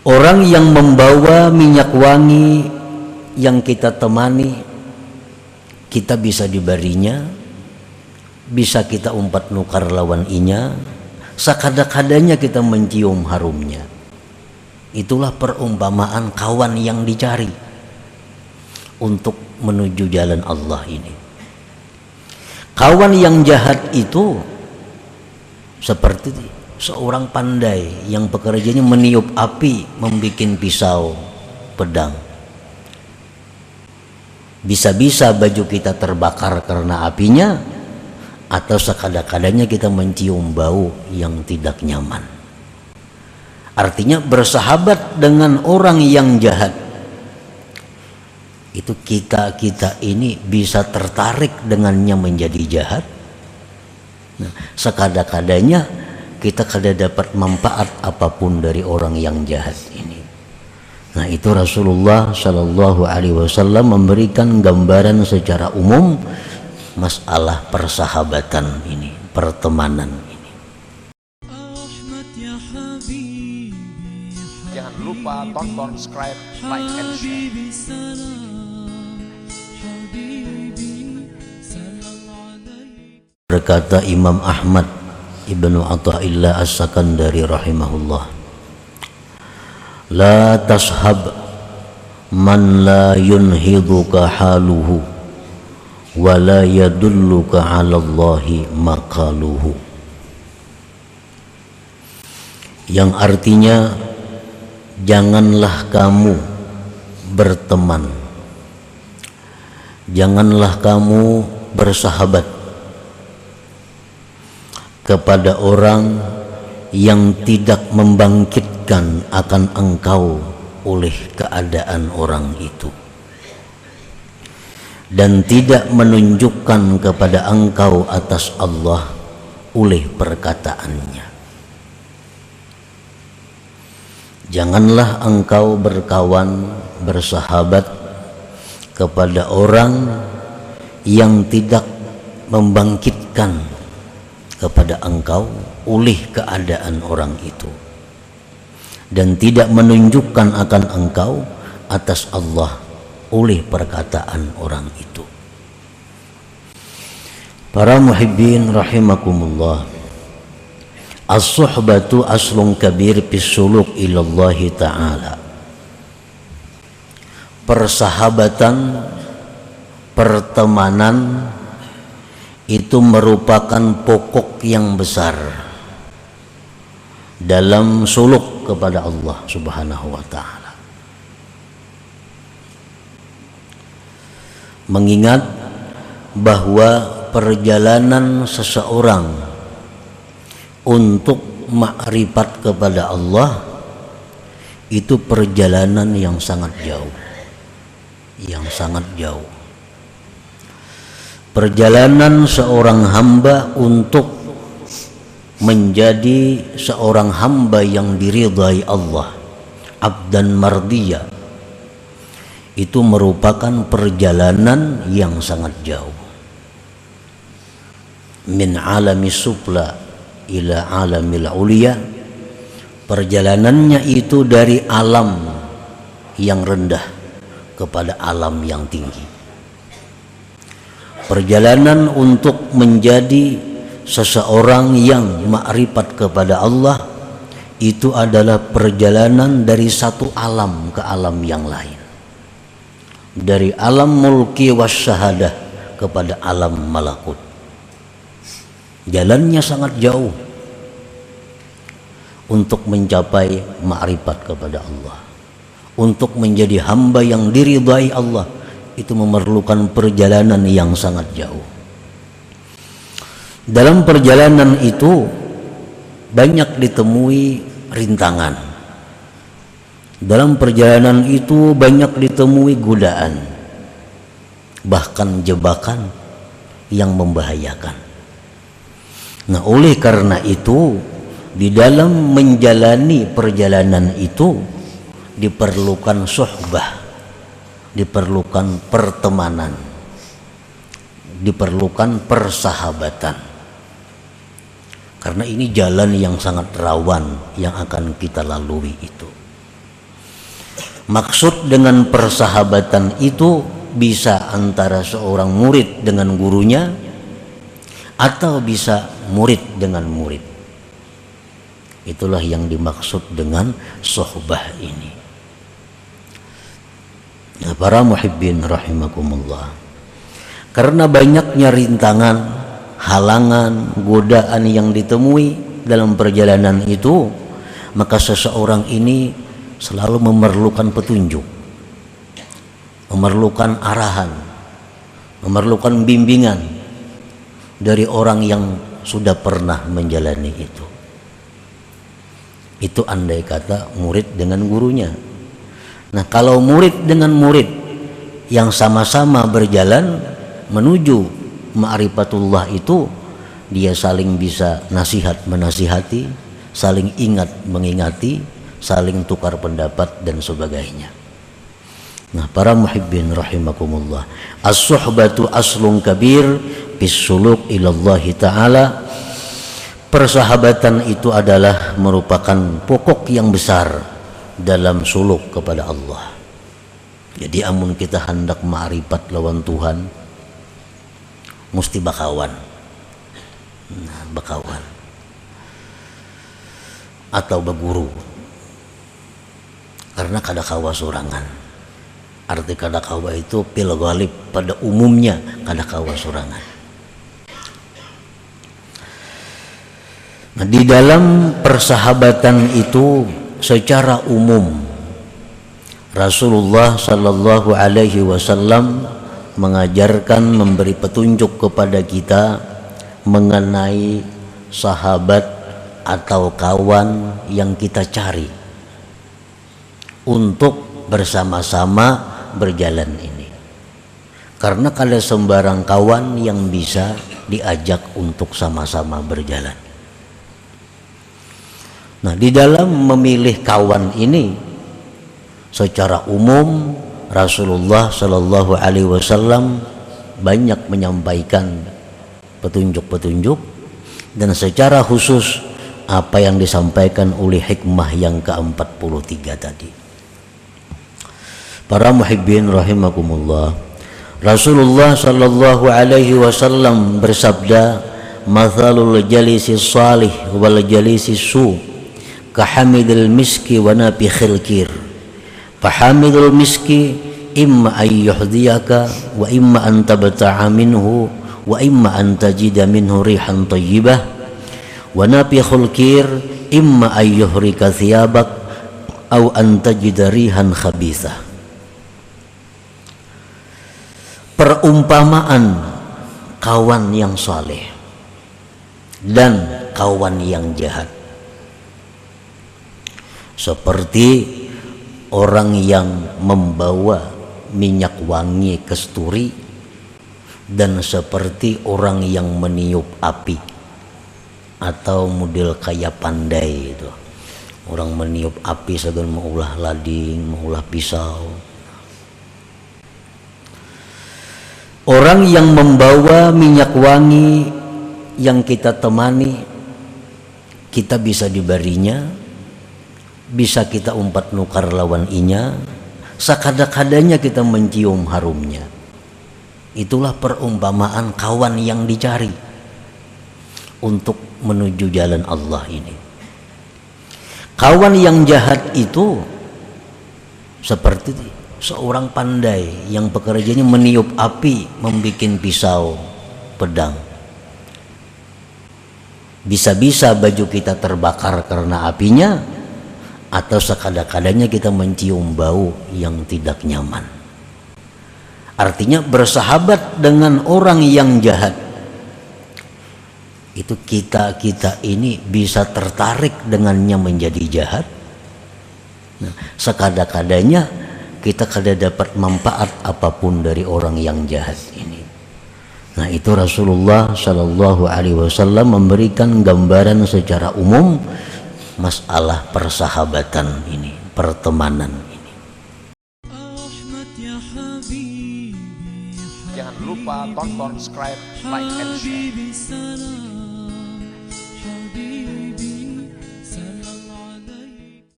Orang yang membawa minyak wangi yang kita temani, kita bisa dibarinya, bisa kita umpat nukar lawan inya, sakada-kadanya kita mencium harumnya. Itulah perumpamaan kawan yang dicari untuk menuju jalan Allah ini. Kawan yang jahat itu seperti seorang pandai yang pekerjaannya meniup api, membuat pisau, pedang. Bisa-bisa baju kita terbakar karena apinya, atau sekada-kadanya kita mencium bau yang tidak nyaman. Artinya bersahabat dengan orang yang jahat, itu kita ini bisa tertarik dengannya menjadi jahat. Nah, sekada-kadanya kita kada dapat manfaat apapun dari orang yang jahat ini. Nah, itu Rasulullah Shallallahu Alaihi Wasallam memberikan gambaran secara umum masalah persahabatan ini, pertemanan ini. Jangan lupa tonton, subscribe, like, and share. Berkata Imam Ahmad Ibnu Athaillah As-Sakandari rahimahullah, la tashab man la yunhiduka haluhu wa la yadulluka ala Allahi maqaluhu. Yang artinya, janganlah kamu berteman, janganlah kamu bersahabat kepada orang yang tidak membangkitkan akan engkau oleh keadaan orang itu, dan tidak menunjukkan kepada engkau atas Allah oleh perkataannya. Janganlah engkau berkawan, bersahabat kepada orang yang tidak membangkitkan kepada engkau oleh keadaan orang itu, dan tidak menunjukkan akan engkau atas Allah oleh perkataan orang itu. Para muhibbin rahimakumullah, as-suhbatu aslun kabir fis suluk ilallahi ta'ala. Persahabatan, pertemanan itu merupakan pokok yang besar dalam suluk kepada Allah Subhanahu wa ta'ala. Mengingat bahwa perjalanan seseorang untuk makrifat kepada Allah itu perjalanan yang sangat jauh, Perjalanan seorang hamba untuk menjadi seorang hamba yang diridhai Allah, abdan mardiyah, itu merupakan perjalanan yang sangat jauh. Min alami sufla ila alamil ulia, perjalanannya itu dari alam yang rendah kepada alam yang tinggi. Perjalanan untuk menjadi seseorang yang makrifat kepada Allah itu adalah perjalanan dari satu alam ke alam yang lain, dari alam mulki wasyahadah kepada alam malakut. Jalannya sangat jauh untuk mencapai makrifat kepada Allah, untuk menjadi hamba yang diridhai Allah. Itu memerlukan perjalanan yang sangat jauh. Dalam perjalanan itu banyak ditemui rintangan. Dalam perjalanan itu banyak ditemui godaan, bahkan jebakan yang membahayakan. Nah, oleh karena itu, di dalam menjalani perjalanan itu diperlukan suhbah, diperlukan pertemanan, diperlukan persahabatan. Karena ini jalan yang sangat rawan yang akan kita lalui itu. Maksud dengan persahabatan itu bisa antara seorang murid dengan gurunya atau bisa murid dengan murid. Itulah yang dimaksud dengan sohbah ini. Nah, para muhibbin rahimakumullah, karena banyaknya rintangan, halangan, godaan yang ditemui dalam perjalanan itu, maka seseorang ini selalu memerlukan petunjuk, memerlukan arahan, memerlukan bimbingan dari orang yang sudah pernah menjalani itu. Itu andai kata murid dengan gurunya. Nah, kalau murid dengan murid yang sama-sama berjalan menuju ma'rifatullah itu, dia saling bisa nasihat menasihati, saling ingat mengingati, saling tukar pendapat dan sebagainya. Nah, para muhibbin rahimakumullah, as-suhbatu aslun kabir bis suluk ilallahi ta'ala. Persahabatan itu adalah merupakan pokok yang besar dalam suluk kepada Allah. Jadi amun kita hendak ma'rifat lawan Tuhan, mesti bakawan. Nah, bakawan atau beguru. Karena kada kawa sorangan. Arti kada kawa itu pil ghalib, pada umumnya kada kawa sorangan. Nah, di dalam persahabatan itu secara umum Rasulullah sallallahu alaihi wasallam mengajarkan, memberi petunjuk kepada kita mengenai sahabat atau kawan yang kita cari untuk bersama-sama berjalan ini. Karena kada sembarang kawan yang bisa diajak untuk sama-sama berjalan. Nah, di dalam memilih kawan ini secara umum Rasulullah Shallallahu Alaihi Wasallam banyak menyampaikan petunjuk-petunjuk, dan secara khusus apa yang disampaikan oleh hikmah yang ke-43 tadi. Para muhibbin rahimakumullah, Rasulullah Shallallahu Alaihi Wasallam bersabda, "Mathalul jalisi salih wal jalisi su kahamidil miski wa nafikhil kir. Fahamidul miski imma an yuhdiyaka wa imma an tabta'a minhu wa imma an tajida minhu rihan tayyibah wa nafikhul kir imma an yuhrika thiyabak aw an tajida rihan khabithah." Perumpamaan kawan yang saleh dan kawan yang jahat seperti orang yang membawa minyak wangi kasturi dan seperti orang yang meniup api, atau model kayak pandai itu, orang meniup api segala maulah lading, maulah pisau. Orang yang membawa minyak wangi yang kita temani, kita bisa diberinya, bisa kita umpat nukar lawan inya, sakada-kadanya kita mencium harumnya. Itulah perumpamaan kawan yang dicari untuk menuju jalan Allah ini. Kawan yang jahat itu seperti seorang pandai yang pekerjaannya meniup api, membikin pisau, pedang. Bisa-bisa baju kita terbakar karena apinya, atau sekada-kadanya kita mencium bau yang tidak nyaman. Artinya bersahabat dengan orang yang jahat itu kita ini bisa tertarik dengannya menjadi jahat. Nah, sekada-kadanya kita kada dapat manfaat apapun dari orang yang jahat ini. Nah, itu Rasulullah Shallallahu Alaihi Wasallam memberikan gambaran secara umum masalah persahabatan ini, pertemanan ini. Jangan lupa tonton, subscribe, like, and share.